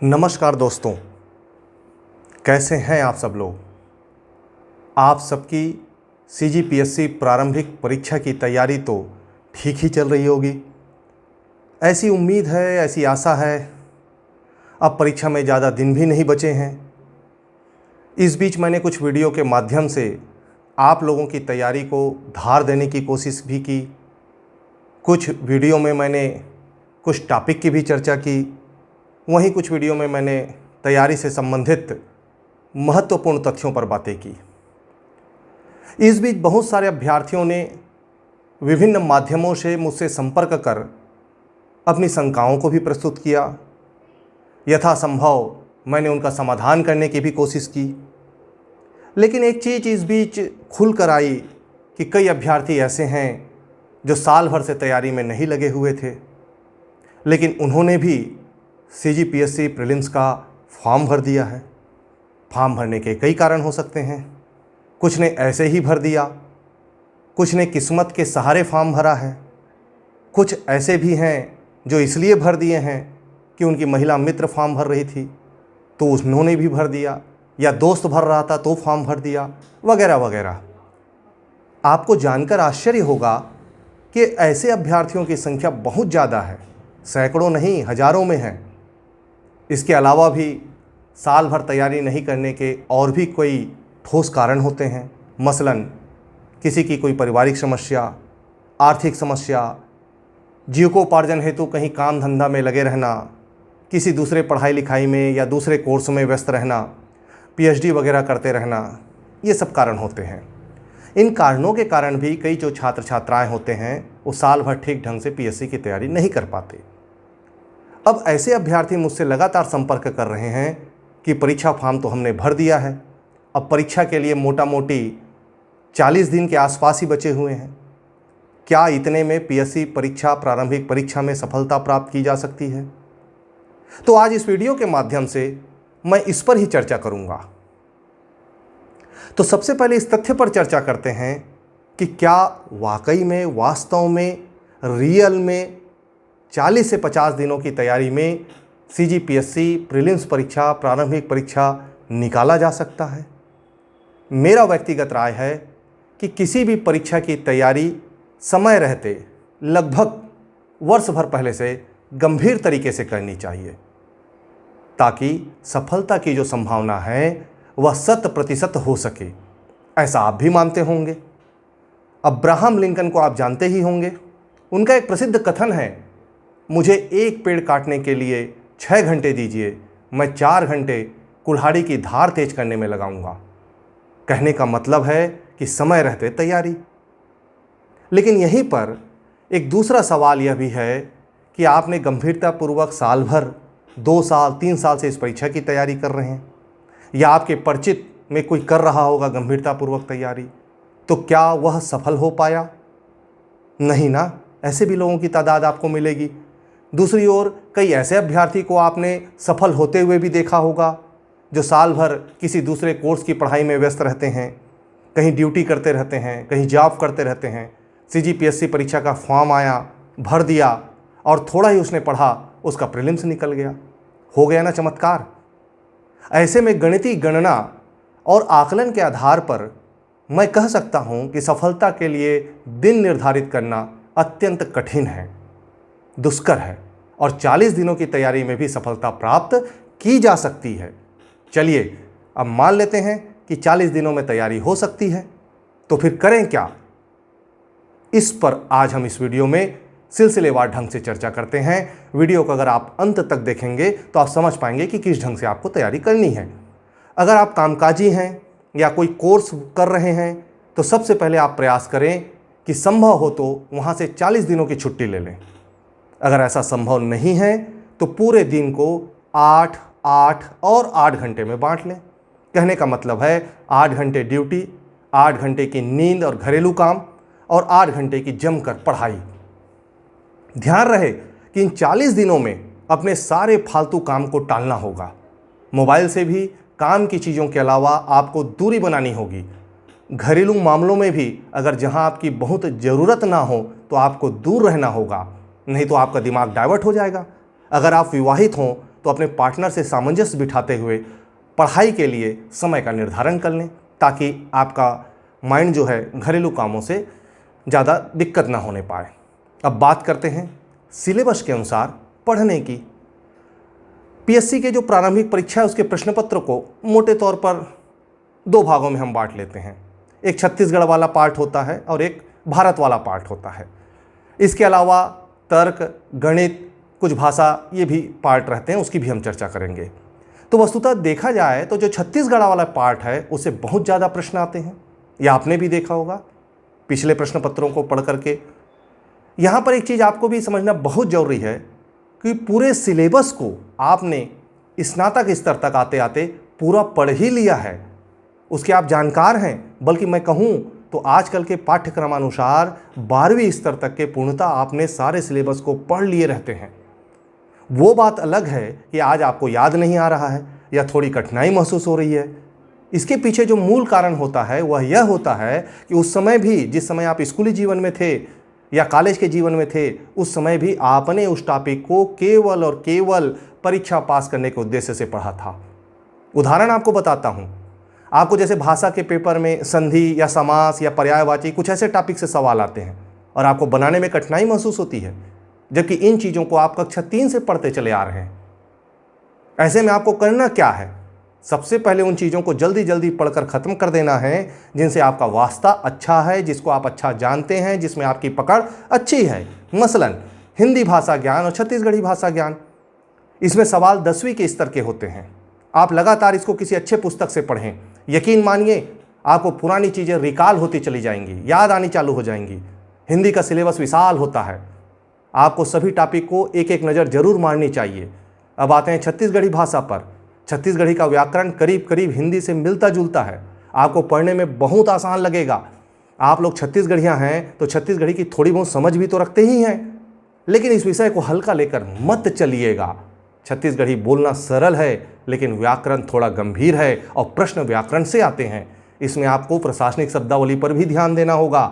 नमस्कार दोस्तों, कैसे हैं आप सब लोग। आप सबकी सीजीपीएससी प्रारंभिक परीक्षा की तैयारी तो ठीक ही चल रही होगी। ऐसी उम्मीद है, ऐसी आशा है। अब परीक्षा में ज़्यादा दिन भी नहीं बचे हैं। इस बीच मैंने कुछ वीडियो के माध्यम से आप लोगों की तैयारी को धार देने की कोशिश भी की। कुछ वीडियो में मैंने कुछ टॉपिक की भी चर्चा की। वहीं कुछ वीडियो में मैंने तैयारी से संबंधित महत्वपूर्ण तथ्यों पर बातें की। इस बीच बहुत सारे अभ्यर्थियों ने विभिन्न माध्यमों से मुझसे संपर्क कर अपनी शंकाओं को भी प्रस्तुत किया। यथासंभव मैंने उनका समाधान करने की भी कोशिश की। लेकिन एक चीज़ इस बीच खुल कर आई कि कई अभ्यर्थी ऐसे हैं जो साल भर से तैयारी में नहीं लगे हुए थे, लेकिन उन्होंने भी सीजीपीएससी प्रीलिम्स का फॉर्म भर दिया है। फॉर्म भरने के कई कारण हो सकते हैं। कुछ ने ऐसे ही भर दिया, कुछ ने किस्मत के सहारे फॉर्म भरा है, कुछ ऐसे भी हैं जो इसलिए भर दिए हैं कि उनकी महिला मित्र फॉर्म भर रही थी तो उन्होंने भी भर दिया, या दोस्त भर रहा था तो फॉर्म भर दिया, वगैरह वगैरह। आपको जानकर आश्चर्य होगा कि ऐसे अभ्यर्थियों की संख्या बहुत ज़्यादा है, सैकड़ों नहीं हज़ारों में है। इसके अलावा भी साल भर तैयारी नहीं करने के और भी कोई ठोस कारण होते हैं। मसलन किसी की कोई पारिवारिक समस्या, आर्थिक समस्या, जीविकोपार्जन हेतु कहीं काम धंधा में लगे रहना, किसी दूसरे पढ़ाई लिखाई में या दूसरे कोर्स में व्यस्त रहना, पीएचडी वगैरह करते रहना, ये सब कारण होते हैं। इन कारणों के कारण भी कई जो छात्र छात्राएं होते हैं वो साल भर ठीक ढंग से पीएससी की तैयारी नहीं कर पाते। अब ऐसे अभ्यर्थी मुझसे लगातार संपर्क कर रहे हैं कि परीक्षा फॉर्म तो हमने भर दिया है, अब परीक्षा के लिए मोटा मोटी 40 दिन के आसपास ही बचे हुए हैं। क्या इतने में पीएससी परीक्षा प्रारंभिक परीक्षा में सफलता प्राप्त की जा सकती है? तो आज इस वीडियो के माध्यम से मैं इस पर ही चर्चा करूंगा। तो सबसे पहले इस तथ्य पर चर्चा करते हैं कि क्या वाकई में, वास्तव में, रियल में 40 से 50 दिनों की तैयारी में सीजीपीएससी प्रीलिम्स परीक्षा, प्रारंभिक परीक्षा निकाला जा सकता है? मेरा व्यक्तिगत राय है कि किसी भी परीक्षा की तैयारी समय रहते लगभग वर्ष भर पहले से गंभीर तरीके से करनी चाहिए, ताकि सफलता की जो संभावना है वह 100% हो सके। ऐसा आप भी मानते होंगे। अब्राहम लिंकन को आप जानते ही होंगे। उनका एक प्रसिद्ध कथन है, मुझे एक पेड़ काटने के लिए 6 घंटे दीजिए, मैं 4 घंटे कुल्हाड़ी की धार तेज करने में लगाऊंगा। कहने का मतलब है कि समय रहते तैयारी। लेकिन यहीं पर एक दूसरा सवाल यह भी है कि आपने गंभीरतापूर्वक साल भर, 2 साल, 3 साल से इस परीक्षा की तैयारी कर रहे हैं, या आपके परिचित में कोई कर रहा होगा गंभीरतापूर्वक तैयारी, तो क्या वह सफल हो पाया? नहीं ना। ऐसे भी लोगों की तादाद आपको मिलेगी। दूसरी ओर कई ऐसे अभ्यर्थी को आपने सफल होते हुए भी देखा होगा जो साल भर किसी दूसरे कोर्स की पढ़ाई में व्यस्त रहते हैं, कहीं ड्यूटी करते रहते हैं, कहीं जॉब करते रहते हैं। सीजीपीएससी परीक्षा का फॉर्म आया, भर दिया और थोड़ा ही उसने पढ़ा, उसका प्रीलिम्स निकल गया। हो गया ना चमत्कार। ऐसे में गणितीय गणना और आकलन के आधार पर मैं कह सकता हूं कि सफलता के लिए दिन निर्धारित करना अत्यंत कठिन है, दुष्कर है, और 40 दिनों की तैयारी में भी सफलता प्राप्त की जा सकती है। चलिए अब मान लेते हैं कि 40 दिनों में तैयारी हो सकती है, तो फिर करें क्या? इस पर आज हम इस वीडियो में सिलसिलेवार ढंग से चर्चा करते हैं। वीडियो को अगर आप अंत तक देखेंगे तो आप समझ पाएंगे कि किस ढंग से आपको तैयारी करनी है। अगर आप कामकाजी हैं या कोई कोर्स कर रहे हैं तो सबसे पहले आप प्रयास करें कि संभव हो तो वहाँ से 40 दिनों की छुट्टी ले लें। अगर ऐसा संभव नहीं है तो पूरे दिन को 8, 8 और 8 घंटे में बांट लें। कहने का मतलब है 8 घंटे ड्यूटी, 8 घंटे की नींद और घरेलू काम, और 8 घंटे की जमकर पढ़ाई। ध्यान रहे कि इन 40 दिनों में अपने सारे फालतू काम को टालना होगा। मोबाइल से भी काम की चीज़ों के अलावा आपको दूरी बनानी होगी। घरेलू मामलों में भी अगर जहां आपकी बहुत ज़रूरत ना हो तो आपको दूर रहना होगा, नहीं तो आपका दिमाग डाइवर्ट हो जाएगा। अगर आप विवाहित हों तो अपने पार्टनर से सामंजस्य बिठाते हुए पढ़ाई के लिए समय का निर्धारण कर लें, ताकि आपका माइंड जो है घरेलू कामों से ज़्यादा दिक्कत ना होने पाए। अब बात करते हैं सिलेबस के अनुसार पढ़ने की। पीएससी के जो प्रारंभिक परीक्षा है उसके प्रश्न पत्र को मोटे तौर पर 2 भागों में हम बांट लेते हैं। एक छत्तीसगढ़ वाला पार्ट होता है और एक भारत वाला पार्ट होता है। इसके अलावा तर्क, गणित, कुछ भाषा, ये भी पार्ट रहते हैं, उसकी भी हम चर्चा करेंगे। तो वस्तुतः देखा जाए तो जो छत्तीसगढ़ वाला पार्ट है उससे बहुत ज़्यादा प्रश्न आते हैं। यह आपने भी देखा होगा पिछले प्रश्न पत्रों को पढ़ करके। यहाँ पर एक चीज़ आपको भी समझना बहुत ज़रूरी है कि पूरे सिलेबस को आपने स्नातक स्तर तक आते आते पूरा पढ़ ही लिया है, उसके आप जानकार हैं। बल्कि मैं कहूँ तो आजकल के पाठ्यक्रमानुसार 12वीं स्तर तक के पूर्णतः आपने सारे सिलेबस को पढ़ लिए रहते हैं। वो बात अलग है कि आज आपको याद नहीं आ रहा है या थोड़ी कठिनाई महसूस हो रही है। इसके पीछे जो मूल कारण होता है वह यह होता है कि उस समय भी, जिस समय आप स्कूली जीवन में थे या कॉलेज के जीवन में थे, उस समय भी आपने उस टॉपिक को केवल और केवल परीक्षा पास करने के उद्देश्य से पढ़ा था। उदाहरण आपको बताता हूँ। आपको जैसे भाषा के पेपर में संधि या समास या पर्यायवाची कुछ ऐसे टॉपिक से सवाल आते हैं और आपको बनाने में कठिनाई महसूस होती है, जबकि इन चीज़ों को आप कक्षा 3 से पढ़ते चले आ रहे हैं। ऐसे में आपको करना क्या है? सबसे पहले उन चीज़ों को जल्दी जल्दी पढ़कर ख़त्म कर देना है जिनसे आपका वास्ता अच्छा है, जिसको आप अच्छा जानते हैं, जिसमें आपकी पकड़ अच्छी है। मसलन हिंदी भाषा ज्ञान और छत्तीसगढ़ी भाषा ज्ञान, इसमें सवाल 10वीं के स्तर के होते हैं। आप लगातार इसको किसी अच्छे पुस्तक से पढ़ें, यकीन मानिए आपको पुरानी चीज़ें रिकॉल होती चली जाएंगी, याद आनी चालू हो जाएंगी। हिंदी का सिलेबस विशाल होता है, आपको सभी टॉपिक को एक एक नज़र जरूर मारनी चाहिए। अब आते हैं छत्तीसगढ़ी भाषा पर। छत्तीसगढ़ी का व्याकरण करीब करीब हिंदी से मिलता जुलता है, आपको पढ़ने में बहुत आसान लगेगा। आप लोग छत्तीसगढ़ियाँ हैं तो छत्तीसगढ़ी की थोड़ी बहुत समझ भी तो रखते ही हैं, लेकिन इस विषय को हल्का लेकर मत चलिएगा। छत्तीसगढ़ी बोलना सरल है, लेकिन व्याकरण थोड़ा गंभीर है और प्रश्न व्याकरण से आते हैं। इसमें आपको प्रशासनिक शब्दावली पर भी ध्यान देना होगा।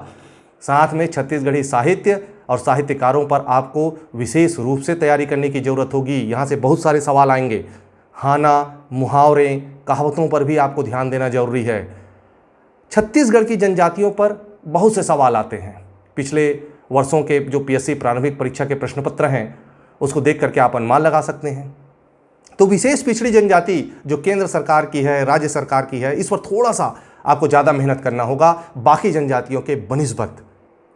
साथ में छत्तीसगढ़ी साहित्य और साहित्यकारों पर आपको विशेष रूप से तैयारी करने की ज़रूरत होगी। यहाँ से बहुत सारे सवाल आएंगे। हाना, मुहावरे, कहावतों पर भी आपको ध्यान देना जरूरी है। छत्तीसगढ़ की जनजातियों पर बहुत से सवाल आते हैं। पिछले वर्षों के जो पीएससी प्रारंभिक परीक्षा के प्रश्न पत्र हैं उसको देख करके आप अनुमान लगा सकते हैं। तो विशेष पिछड़ी जनजाति जो केंद्र सरकार की है, राज्य सरकार की है, इस पर थोड़ा सा आपको ज़्यादा मेहनत करना होगा बाकी जनजातियों के बनिस्बत।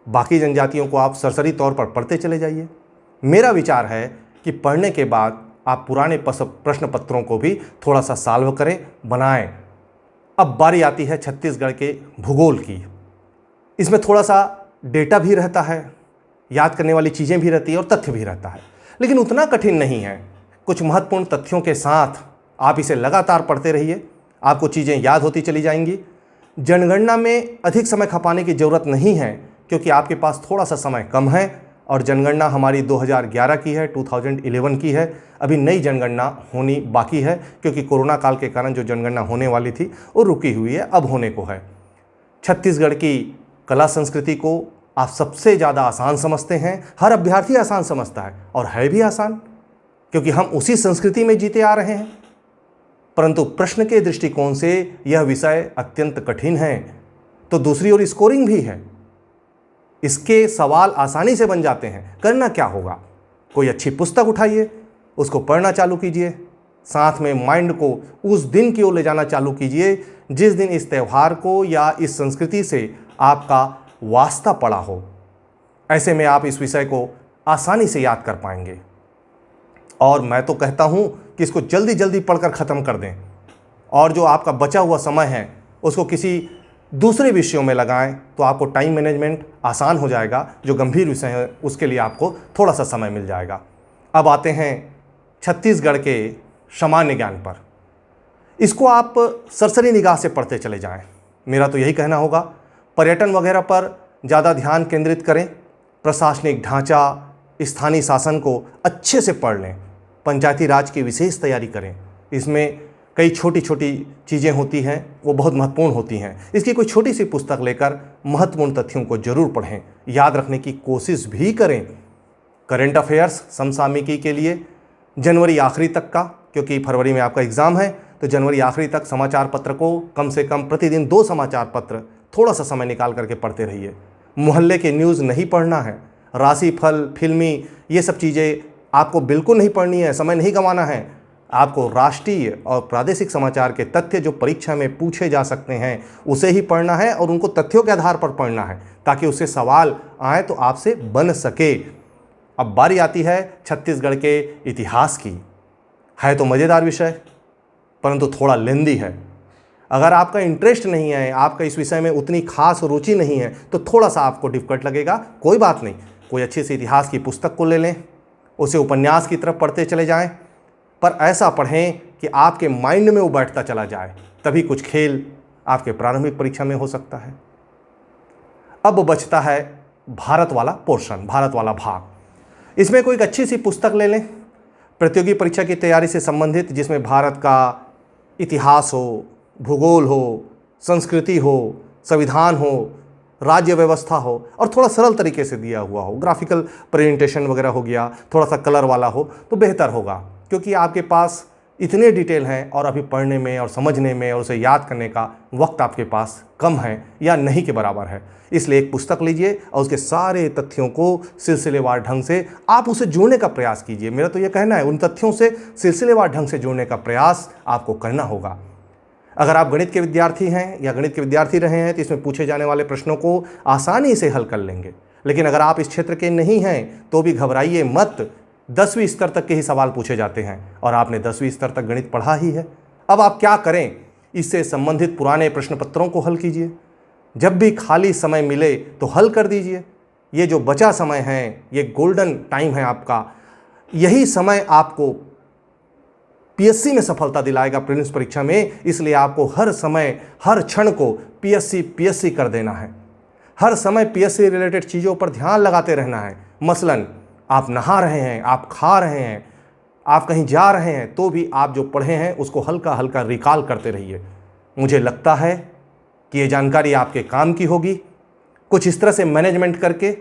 बाकी जनजातियों को आप सरसरी तौर पर पढ़ते चले जाइए। मेरा विचार है कि पढ़ने के बाद आप पुराने प्रश्न पत्रों को भी थोड़ा सा सॉल्व करें, बनाएं। अब बारी आती है छत्तीसगढ़ के भूगोल की। इसमें थोड़ा सा डेटा भी रहता है, याद करने वाली चीज़ें भी रहती है और तथ्य भी रहता है, लेकिन उतना कठिन नहीं है। कुछ महत्वपूर्ण तथ्यों के साथ आप इसे लगातार पढ़ते रहिए, आपको चीज़ें याद होती चली जाएंगी। जनगणना में अधिक समय खपाने की ज़रूरत नहीं है, क्योंकि आपके पास थोड़ा सा समय कम है और जनगणना हमारी 2011 की है, 2011 की है। अभी नई जनगणना होनी बाकी है, क्योंकि कोरोना काल के कारण जो जनगणना होने वाली थी वो रुकी हुई है, अब होने को है। छत्तीसगढ़ की कला संस्कृति को आप सबसे ज़्यादा आसान समझते हैं, हर अभ्यर्थी आसान समझता है और है भी आसान, क्योंकि हम उसी संस्कृति में जीते आ रहे हैं। परंतु प्रश्न के दृष्टिकोण से यह विषय अत्यंत कठिन है। तो दूसरी ओर स्कोरिंग भी है, इसके सवाल आसानी से बन जाते हैं। करना क्या होगा? कोई अच्छी पुस्तक उठाइए, उसको पढ़ना चालू कीजिए, साथ में माइंड को उस दिन की ओर ले जाना चालू कीजिए जिस दिन इस त्यौहार को या इस संस्कृति से आपका वास्ता पड़ा हो। ऐसे में आप इस विषय को आसानी से याद कर पाएंगे। और मैं तो कहता हूँ कि इसको जल्दी जल्दी पढ़कर ख़त्म कर दें, और जो आपका बचा हुआ समय है उसको किसी दूसरे विषयों में लगाएं, तो आपको टाइम मैनेजमेंट आसान हो जाएगा। जो गंभीर विषय है उसके लिए आपको थोड़ा सा समय मिल जाएगा। अब आते हैं छत्तीसगढ़ के सामान्य ज्ञान पर। इसको आप सरसरी निगाह से पढ़ते चले जाएं। मेरा तो यही कहना होगा। पर्यटन वगैरह पर ज़्यादा ध्यान केंद्रित करें। प्रशासनिक ढांचा, स्थानीय शासन को अच्छे से पढ़ लें। पंचायती राज की विशेष तैयारी करें। इसमें कई छोटी छोटी चीज़ें होती हैं, वो बहुत महत्वपूर्ण होती हैं। इसकी कोई छोटी सी पुस्तक लेकर महत्वपूर्ण तथ्यों को जरूर पढ़ें, याद रखने की कोशिश भी करें। करंट अफेयर्स समसामयिकी के लिए जनवरी आखिरी तक का, क्योंकि फरवरी में आपका एग्ज़ाम है, तो जनवरी आखिरी तक समाचार पत्र को कम से कम प्रतिदिन 2 समाचार पत्र थोड़ा सा समय निकाल करके पढ़ते रहिए। मोहल्ले के न्यूज़ नहीं पढ़ना है, राशिफल, फिल्मी, ये सब चीज़ें आपको बिल्कुल नहीं पढ़नी है, समय नहीं गंवाना है। आपको राष्ट्रीय और प्रादेशिक समाचार के तथ्य जो परीक्षा में पूछे जा सकते हैं उसे ही पढ़ना है और उनको तथ्यों के आधार पर पढ़ना है, ताकि उससे सवाल आए तो आपसे बन सके। अब बारी आती है छत्तीसगढ़ के इतिहास की। है तो मज़ेदार विषय, परंतु थोड़ा लेंदी है। अगर आपका इंटरेस्ट नहीं है, आपका इस विषय में उतनी खास रुचि नहीं है, तो थोड़ा सा आपको डिफिकल्ट लगेगा। कोई बात नहीं, कोई अच्छी सी इतिहास की पुस्तक को ले लें, उसे उपन्यास की तरफ पढ़ते चले जाएं, पर ऐसा पढ़ें कि आपके माइंड में वो बैठता चला जाए, तभी कुछ खेल आपके प्रारंभिक परीक्षा में हो सकता है। अब बचता है भारत वाला पोर्शन, भारत वाला भाग। इसमें कोई एक अच्छी सी पुस्तक ले लें प्रतियोगी परीक्षा की तैयारी से संबंधित, जिसमें भारत का इतिहास हो, भूगोल हो, संस्कृति हो, संविधान हो, राज्य व्यवस्था हो और थोड़ा सरल तरीके से दिया हुआ हो, ग्राफिकल प्रेजेंटेशन वगैरह हो गया, थोड़ा सा कलर वाला हो तो बेहतर होगा, क्योंकि आपके पास इतने डिटेल हैं और अभी पढ़ने में और समझने में और उसे याद करने का वक्त आपके पास कम है या नहीं के बराबर है। इसलिए एक पुस्तक लीजिए और उसके सारे तथ्यों को सिलसिलेवार ढंग से आप उसे जोड़ने का प्रयास कीजिए। मेरा तो यह कहना है, उन तथ्यों से सिलसिलेवार ढंग से जोड़ने का प्रयास आपको करना होगा। अगर आप गणित के विद्यार्थी हैं या गणित के विद्यार्थी रहे हैं तो इसमें पूछे जाने वाले प्रश्नों को आसानी से हल कर लेंगे। लेकिन अगर आप इस क्षेत्र के नहीं हैं तो भी घबराइए मत, 10वीं स्तर तक के ही सवाल पूछे जाते हैं और आपने 10वीं स्तर तक गणित पढ़ा ही है। अब आप क्या करें, इससे संबंधित पुराने प्रश्न पत्रों को हल कीजिए। जब भी खाली समय मिले तो हल कर दीजिए। ये जो बचा समय है, ये गोल्डन टाइम है आपका, यही समय आपको पीएससी में सफलता दिलाएगा प्रीलिम्स परीक्षा में। इसलिए आपको हर समय, हर क्षण को पीएससी कर देना है। हर समय पीएससी रिलेटेड चीज़ों पर ध्यान लगाते रहना है। मसलन आप नहा रहे हैं, आप खा रहे हैं, आप कहीं जा रहे हैं, तो भी आप जो पढ़े हैं उसको हल्का हल्का रिकॉल करते रहिए। मुझे लगता है कि ये जानकारी आपके काम की होगी। कुछ इस तरह से मैनेजमेंट करके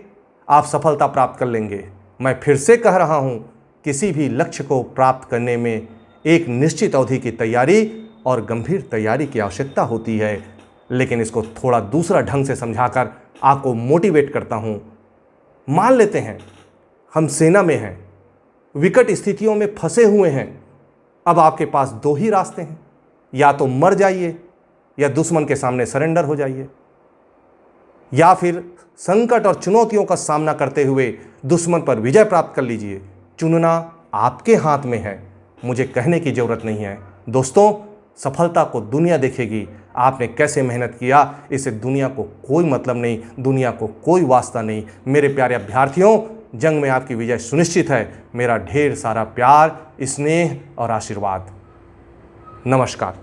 आप सफलता प्राप्त कर लेंगे। मैं फिर से कह रहा हूँ, किसी भी लक्ष्य को प्राप्त करने में एक निश्चित अवधि की तैयारी और गंभीर तैयारी की आवश्यकता होती है। लेकिन इसको थोड़ा दूसरा ढंग से समझाकर आपको मोटिवेट करता हूँ। मान लेते हैं हम सेना में हैं, विकट स्थितियों में फंसे हुए हैं। अब आपके पास 2 ही रास्ते हैं, या तो मर जाइए या दुश्मन के सामने सरेंडर हो जाइए, या फिर संकट और चुनौतियों का सामना करते हुए दुश्मन पर विजय प्राप्त कर लीजिए। चुनना आपके हाथ में है, मुझे कहने की जरूरत नहीं है। दोस्तों, सफलता को दुनिया देखेगी, आपने कैसे मेहनत किया इससे दुनिया को कोई मतलब नहीं, दुनिया को कोई वास्ता नहीं। मेरे प्यारे अभ्यर्थियों, जंग में आपकी विजय सुनिश्चित है। मेरा ढेर सारा प्यार, स्नेह और आशीर्वाद। नमस्कार।